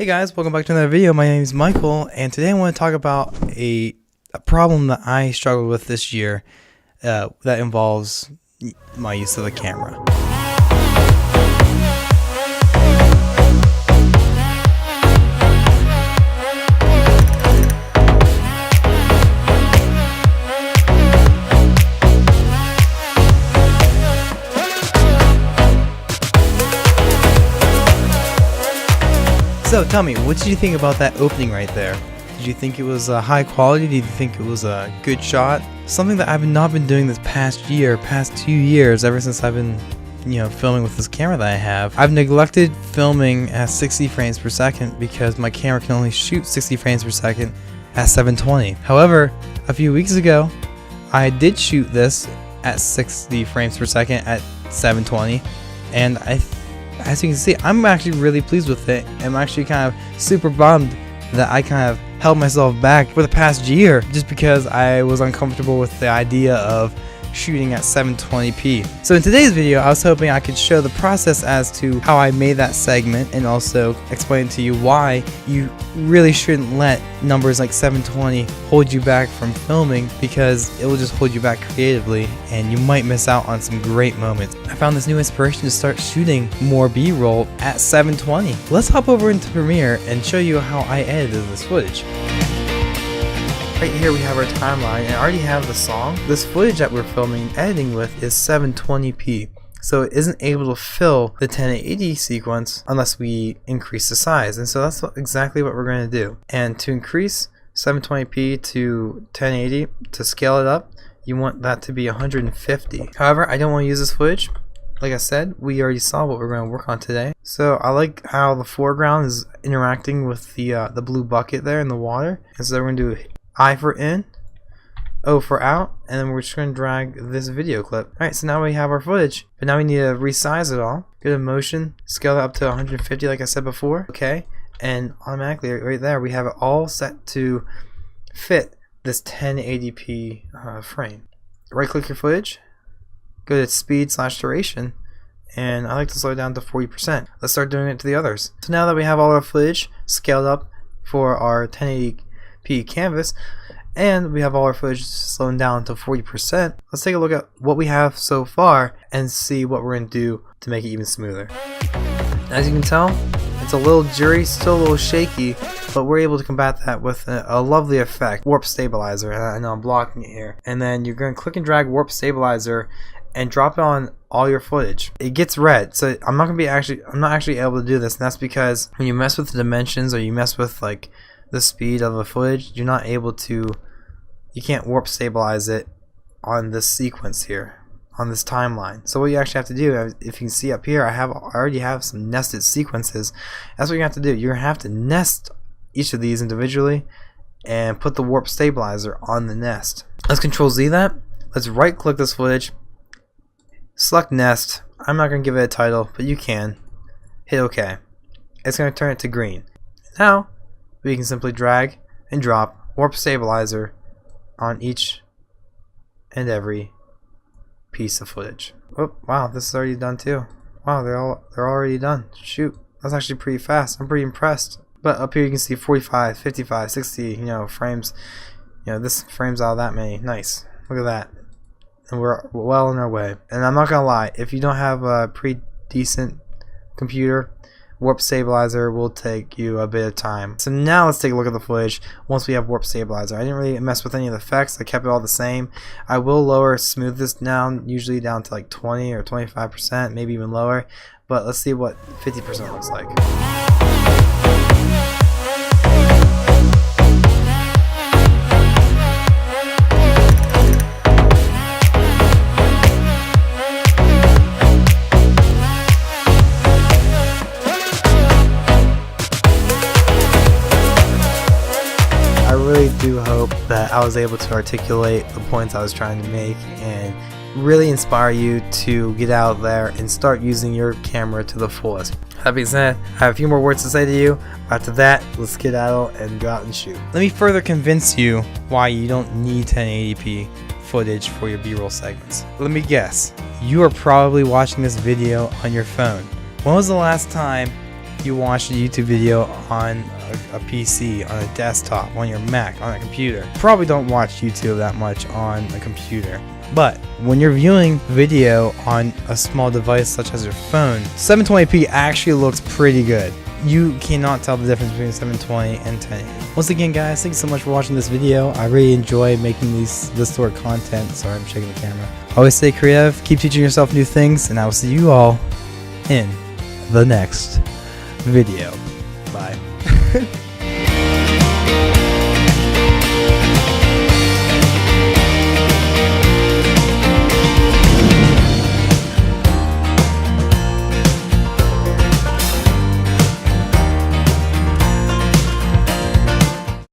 Hey guys, welcome back to another video. My name is Michael, and today I want to talk about a problem that I struggled with this year that involves my use of the camera. So tell me, what did you think about that opening right there? Did you think it was high quality? Did you think it was a good shot? Something that I've not been doing this past 2 years, ever since I've been, filming with this camera that I have. I've neglected filming at 60 frames per second because my camera can only shoot 60 frames per second at 720. However, a few weeks ago, I did shoot this at 60 frames per second at 720, and as you can see, I'm actually really pleased with it. I'm actually kind of super bummed that I kind of held myself back for the past year just because I was uncomfortable with the idea of shooting at 720p. So in today's video, I was hoping I could show the process as to how I made that segment and also explain to you why you really shouldn't let numbers like 720 hold you back from filming, because it will just hold you back creatively and you might miss out on some great moments. I found this new inspiration to start shooting more B-roll at 720. Let's hop over into Premiere and show you how I edited this footage. Right here we have our timeline, and I already have the song. This footage that we're filming and editing with is 720p, so it isn't able to fill the 1080 sequence unless we increase the size, and so that's exactly what we're going to do. And to increase 720p to 1080, to scale it up, you want that to be 150. However, I don't want to use this footage. Like I said, we already saw what we're going to work on today. So I like how the foreground is interacting with the blue bucket there in the water, and so we're going to do I for in, O for out, and then we're just going to drag this video clip. Alright, so now we have our footage, but now we need to resize it all. Go to motion, scale that up to 150 like I said before, okay, and automatically right there we have it all set to fit this 1080p frame. Right click your footage, go to speed/duration, and I like to slow it down to 40%. Let's start doing it to the others. So now that we have all our footage scaled up for our 1080p canvas, and we have all our footage slowing down to 40%, let's take a look at what we have so far and see what we're going to do to make it even smoother. As you can tell, it's a little jittery, still a little shaky, but we're able to combat that with a lovely effect, warp stabilizer. And I know I'm blocking it here, and then you're going to click and drag warp stabilizer and drop it on all your footage. It gets red, so I'm not actually able to do this, and that's because when you mess with the dimensions or you mess with like the speed of a footage, you can't warp stabilize it on this sequence here, on this timeline. So what you actually have to do, if you can see up here, I already have some nested sequences. That's what you have to do. You're gonna have to nest each of these individually and put the warp stabilizer on the nest. Let's Control Z that. Let's right click this footage, select nest. I'm not gonna give it a title, but you can hit OK. It's gonna turn it to green. Now we can simply drag and drop warp stabilizer on each and every piece of footage. Oh wow, this is already done too. Wow, they're already done. Shoot, that's actually pretty fast. I'm pretty impressed. But up here you can see 45, 55, 60, frames. This frames out that many. Nice. Look at that. And we're well on our way. And I'm not gonna lie, if you don't have a pretty decent computer, warp stabilizer will take you a bit of time. So now let's take a look at the footage once we have warp stabilizer. I didn't really mess with any of the effects. I kept it all the same. I will lower smoothness down, usually down to like 20 or 25%, maybe even lower. But let's see what 50% looks like. I really do hope that I was able to articulate the points I was trying to make and really inspire you to get out there and start using your camera to the fullest. That being said, I have a few more words to say to you. After that, let's get out and go out and shoot. Let me further convince you why you don't need 1080p footage for your B-roll segments. Let me guess, you are probably watching this video on your phone. When was the last time you watch a YouTube video on a PC, on a desktop, on your Mac, on a computer. Probably don't watch YouTube that much on a computer. But when you're viewing video on a small device such as your phone, 720p actually looks pretty good. You cannot tell the difference between 720 and 1080. Once again, guys, thank you so much for watching this video. I really enjoy making this sort of content. Sorry, I'm shaking the camera. Always stay creative, keep teaching yourself new things, and I will see you all in the next video. Bye.